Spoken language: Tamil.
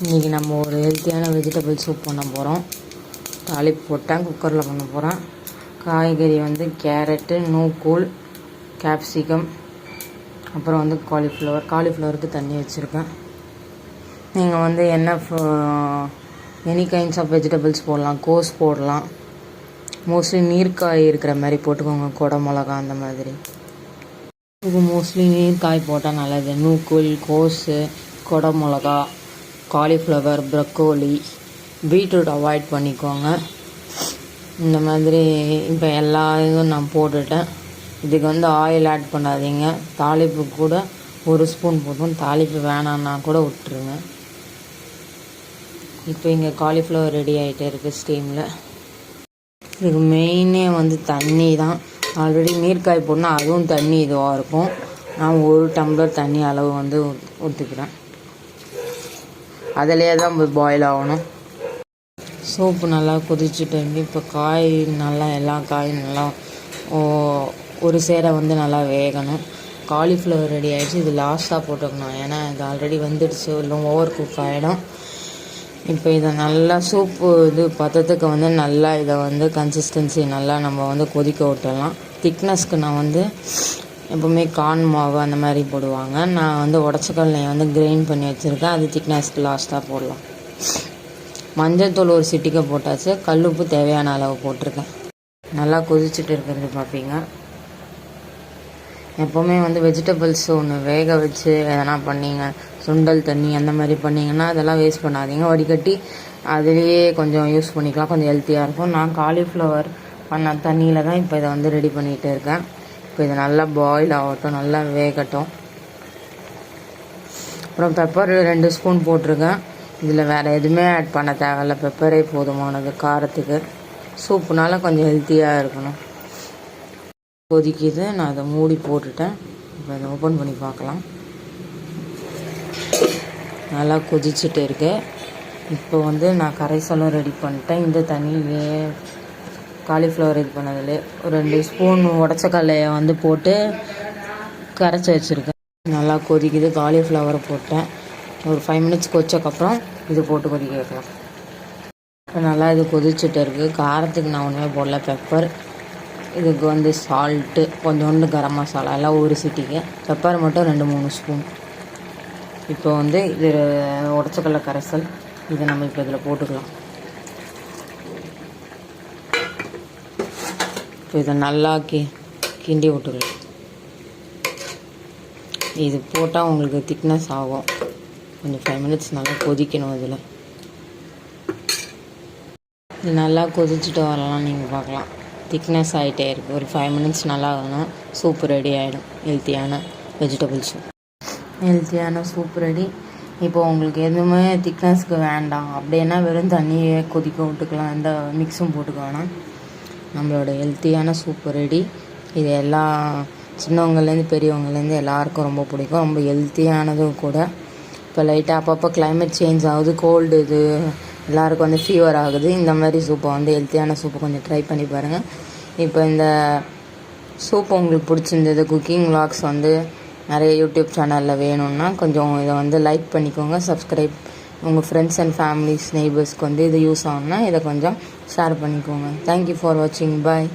இன்றைக்கி நம்ம ஒரு ஹெல்த்தியான வெஜிடபிள் சூப் பண்ண போகிறோம். தாளிப்பு போட்டேன், குக்கரில் பண்ண போகிறேன். காய்கறி வந்து கேரட்டு, நூக்கோல், கேப்சிகம், அப்புறம் வந்து காலிஃப்ளவருக்கு தண்ணி வச்சுருக்கேன். நீங்கள் வந்து எனி கைண்ட்ஸ் ஆஃப் வெஜிடபிள்ஸ் போடலாம். கோஸ் போடலாம். மோஸ்ட்லி நீர்க்காய் இருக்கிற மாதிரி போட்டுக்கோங்க, கொடை மிளகா அந்த மாதிரி. இது மோஸ்ட்லி நீர்க்காய் போட்டால் நல்லது. நூக்கோல், கோஸு, கொடை மிளகா, காலிஃப்ளவர், ப்ரக்கோலி, பீட்ரூட் அவாய்ட் பண்ணிக்கோங்க. இந்த மாதிரி இப்போ எல்லா இதுவும் நான் போட்டுட்டேன். இதுக்கு வந்து ஆயில் ஆட் பண்ணாதீங்க. தாளிப்பு கூட 1 ஸ்பூன் போதும். தாளிப்பு வேணான்னா கூட விட்டுருங்க. இப்போ இங்கே காலிஃப்ளவர் ரெடி ஆகிட்டே இருக்குது ஸ்டீமில். இதுக்கு மெயினே வந்து தண்ணி தான். ஆல்ரெடி நீர்க்காய் போடணும், அதுவும் தண்ணி இதுவாக இருக்கும். நான் 1 டம்ளர் தண்ணி அளவு வந்து ஊற்றிக்கிறேன். அதிலே தான் பாயில் ஆகணும். சூப்பு நல்லா கொதிச்சுட்டு இப்போ காய் நல்லா எல்லா காயும் நல்லா ஒரு சேர வந்து நல்லா வேகணும். காலிஃப்ளவர் ரெடி ஆகிடுச்சு. இது லாஸ்ட்டாக போட்டுக்கணும், ஏன்னா இது ஆல்ரெடி வந்துடுச்சு, இல்லை ஓவர் குக் ஆகிடும். இப்போ இதை நல்லா சூப்பு இது பதத்துக்கு வந்து நல்லா இதை வந்து கன்சிஸ்டன்சி நல்லா நம்ம வந்து கொதிக்க விட்டுடலாம். திக்னஸ்க்கு நான் வந்து எப்போவுமே கார்ன் மாவு அந்த மாதிரி போடுவாங்க. நான் வந்து உடச்சக்கல்லையை வந்து கிரைண்ட் பண்ணி வச்சுருக்கேன். அது திக்னஸ்க்கு லாஸ்ட்டாக போடலாம். மஞ்சள்தூள் 1 சிட்டிக்கை போட்டாச்சு. கல்லுப்பு தேவையான அளவு போட்டிருக்கேன். நல்லா கொதிச்சுட்டு இருக்கிறது பார்ப்பீங்க. எப்போவுமே வந்து வெஜிடபிள்ஸ் ஒன்று வேக வச்சு எதனா பண்ணிங்க, சுண்டல் தண்ணி அந்த மாதிரி பண்ணிங்கன்னா அதெல்லாம் வேஸ்ட் பண்ணாதீங்க. வடிகட்டி அதுலேயே கொஞ்சம் யூஸ் பண்ணிக்கலாம், கொஞ்சம் ஹெல்த்தியாக இருக்கும். நான் காலிஃப்ளவர் பண்ண தண்ணியில் தான் இப்போ இதை வந்து ரெடி பண்ணிகிட்டு இருக்கேன். இப்போ இது நல்லா பாயில் ஆகட்டும், நல்லா வேகட்டும். அப்புறம் பெப்பர் 2 ஸ்பூன் போட்டிருக்கேன். இதில் வேறு எதுவுமே ஆட் பண்ண தேவையில்ல, பெப்பரே போதுமானது காரத்துக்கு. சூப்புனால கொஞ்சம் ஹெல்த்தியாக இருக்கணும். கொதிக்குது, நான் அதை மூடி போட்டுட்டேன். இப்போ அதை ஓப்பன் பண்ணி பார்க்கலாம். நல்லா கொதிச்சுட்டு இருக்கு. இப்போ வந்து நான் கரைசலும் ரெடி பண்ணிட்டேன். இந்த தண்ணியிலே காலிஃப்ளவர் இது பண்ணதில்லே ஒரு 2 ஸ்பூன் உடச்சக்கல்லையை வந்து போட்டு கரைச்சி வச்சுருக்கேன். நல்லா கொதிக்குது. காலிஃப்ளவரை போட்டேன். ஒரு 5 மினிட்ஸ் கொதிச்சக்கப்புறம் இது போட்டு கொதிக்க வைக்கலாம். இப்போ நல்லா இது கொதிச்சுட்டு இருக்குது. காரத்துக்கு நான் ஒன்றுமே போடல. பெப்பர், இதுக்கு வந்து சால்ட்டு, கொஞ்சோண்டு கரம் மசாலா எல்லாம் 1 சிட்டிக்கு. பெப்பர் மட்டும் 2-3 ஸ்பூன். இப்போ வந்து இது உடச்சக்கல்ல கரைசல், இதை நம்ம இப்போ இதில் போட்டுக்கலாம். இப்போ இதை நல்லா கிண்டி விட்டுக்கலாம். இது போட்டால் உங்களுக்கு திக்னஸ் ஆகும். கொஞ்சம் 5 மினிட்ஸ் நல்லா கொதிக்கணும். இதில் இது நல்லா கொதிச்சுட்டு வரலாம். நீங்கள் பார்க்கலாம், திக்னஸ் ஆகிட்டே இருக்குது. ஒரு 5 மினிட்ஸ் நல்லா ஆகணும். சூப்பு ரெடி ஆகிடும். ஹெல்த்தியான வெஜிடபிள் சூப், ஹெல்த்தியான சூப் ரெடி. இப்போ உங்களுக்கு எதுவுமே திக்னஸ்க்கு வேண்டாம் அப்படின்னா வெறும் தண்ணியே கொதிக்க விட்டுக்கலாம். எந்த மிக்ஸும் போட்டுக்க வேணாம். நம்மளோட ஹெல்த்தியான சூப்பு ரெடி. இது எல்லா சின்னவங்கலேருந்து பெரியவங்கலேருந்து எல்லாருக்கும் ரொம்ப பிடிக்கும். ரொம்ப ஹெல்த்தியானதும் கூட. இப்போ லைட்டாக அப்பப்போ கிளைமேட் சேஞ்ச் ஆகுது, கோல்டு இது எல்லாருக்கும் வந்து ஃபீவர் ஆகுது. இந்த மாதிரி சூப்பை வந்து ஹெல்த்தியான சூப்பை கொஞ்சம் ட்ரை பண்ணி பாருங்கள். இப்போ இந்த சூப் உங்களுக்கு பிடிச்சிருந்தது, குக்கிங் விலாக்ஸ் வந்து நிறைய யூடியூப் சேனலில் வேணும்னா கொஞ்சம் இதை வந்து லைக் பண்ணிக்கோங்க, சப்ஸ்கிரைப். உங்கள் ஃப்ரெண்ட்ஸ் அண்ட் ஃபேமிலிஸ், நெய்பர்ஸ்க்கு வந்து இது யூஸ் ஆகும்னா இதை கொஞ்சம் ஷேர் பண்ணிக்கோங்க. தேங்க்யூ ஃபார் வாட்சிங். பாய்.